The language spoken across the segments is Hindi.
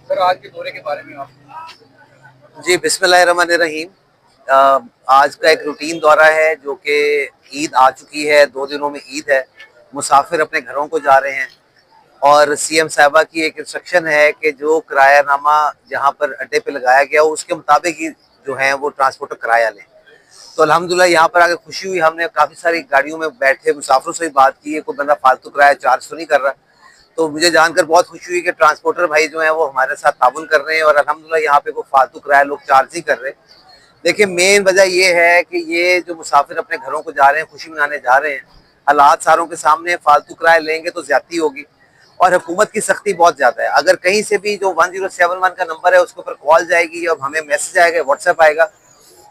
सर आज के दौरे के बारे में आप। जी बिस्मिल्लाहिर्रहमानिर्रहीम। आज का एक रूटीन दौरा है जो कि ईद आ चुकी है, 2 दिनों में ईद है। मुसाफिर अपने घरों को जा रहे हैं और सीएम साहबा की एक इंस्ट्रक्शन है कि जो किरायानामा जहां पर अड्डे पे लगाया गया हो उसके मुताबिक ही जो है वो ट्रांसपोर्टर किराया लें। तो अल्हम्दुलिल्लाह यहाँ पर आगे खुशी हुई, हमने काफ़ी सारी गाड़ियों में बैठे मुसाफिरों से भी बात की है, कोई बंदा फालतू किराया चार्ज तो नहीं कर रहा। तो मुझे जानकर बहुत खुशी हुई कि ट्रांसपोर्टर भाई जो हैं वो हमारे साथ ताउन कर रहे हैं और अल्हम्दुलिल्लाह यहाँ पे कोई फालतू किराया लोग चार्ज नहीं कर रहे। देखिए मेन वजह ये है कि ये जो मुसाफिर अपने घरों को जा रहे हैं, खुशी मनाने जा रहे हैं, हालात सारों के सामने, फालतू किराया लेंगे तो ज्यादती होगी और हुकूमत की सख्ती बहुत ज्यादा है। अगर कहीं से भी जो 1071 का नंबर है उसके ऊपर कॉल जाएगी और हमें मैसेज आएगा, व्हाट्सएप आएगा,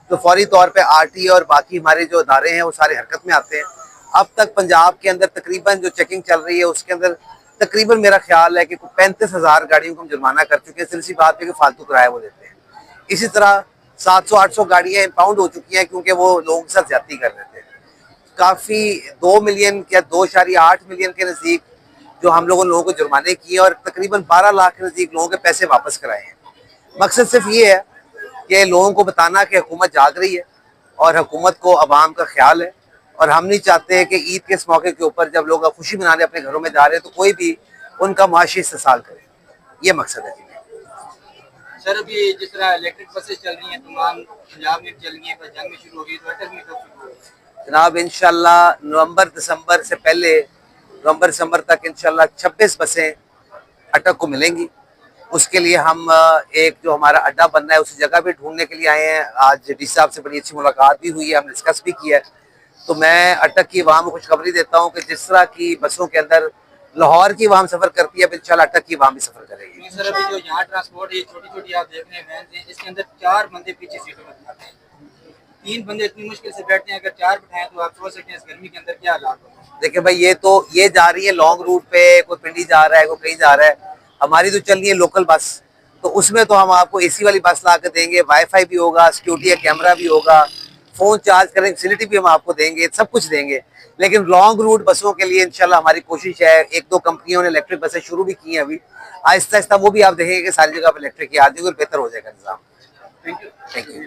तो फौरी तौर पे आरटी और बाकी हमारे जो अदारे हैं वो सारे हरकत में आते हैं। अब तक पंजाब के अंदर तकरीबन जो चेकिंग चल रही है उसके अंदर तकरीबन मेरा ख्याल है कि 35,000 गाड़ियों को हम जुर्माना कर चुके हैं, सिलसिली बात है कि फालतू किराया वो देते हैं। इसी तरह 700-800 गाड़ियां इम्पाउंड हो चुकी हैं क्योंकि वो लोगों के साथ ज्यादती कर रहे थे। काफी 2 मिलियन या 2.8 मिलियन के नजदीक जो हम लोगों को जुर्माने किए और तकरीबन 12 लाख के नजदीक लोगों के पैसे वापस कराए हैं। मकसद सिर्फ ये है कि लोगों को बताना कि हुकूमत जाग रही है और हुकूमत को अवाम का ख्याल है और हम नहीं चाहते कि ईद के इस मौके के ऊपर जब लोग खुशी मनाने अपने घरों में जा रहे हैं तो कोई भी उनका मुआशी इस्तेसाल करे। ये मकसद है। सर अभी जिस तरह इलेक्ट्रिक बसेस चल रही हैं तमाम पंजाब में चल रही हैं, पर जंग में शुरू हो गई तो अटक में कब शुरू होगी? जनाब इंशाल्लाह नवंबर दिसंबर से पहले, नवंबर दिसंबर तक इंशाल्लाह 26 बसें अटक को मिलेंगी। उसके लिए हम एक जो हमारा अड्डा बनना है उसी जगह भी ढूंढने के लिए आए हैं। आज डी साहब से बड़ी अच्छी मुलाकात भी हुई है, हमने डिस्कस भी किया है। तो मैं अटक की अवाम को खुशखबरी देता हूँ कि जिस तरह की बसों के अंदर लाहौर की अवाम सफर करती है, अब इंशाल्लाह अटक की अवाम भी सफर करेगी। सर अभी जो यहाँ ट्रांसपोर्ट है छोटी छोटी आप देख रहे हैं वैन है, इसके अंदर 4 बंदे पीछे सीटों में बैठते हैं, 3 बंदे इतनी मुश्किल से बैठते हैं, अगर 4 बैठाएं तो आप सोच सकते हैं इस गर्मी के अंदर क्या हालात होंगे। देखिए भाई ये जा रही है लॉन्ग रूट पे, कोई पिंडी जा रहा है, कोई कहीं जा रहा है। हमारी तो चल रही है लोकल बस, तो उसमें तो हम आपको एसी वाली बस ला के देंगे, वाईफाई भी होगा, सिक्योरिटी का कैमरा भी होगा, फोन चार्ज करने की फैसिलिटी भी हम आपको देंगे, सब कुछ देंगे। लेकिन लॉन्ग रूट बसों के लिए इंशाल्लाह हमारी कोशिश है, 1-2 कंपनियों ने इलेक्ट्रिक बसें शुरू भी की हैं अभी, आहिस्ता आहिस्ता वो भी आप देखेंगे कि सारी जगह पर इलेक्ट्रिक की आ जाएगी और बेहतर हो जाएगा निज़ाम। Thank you. Thank you.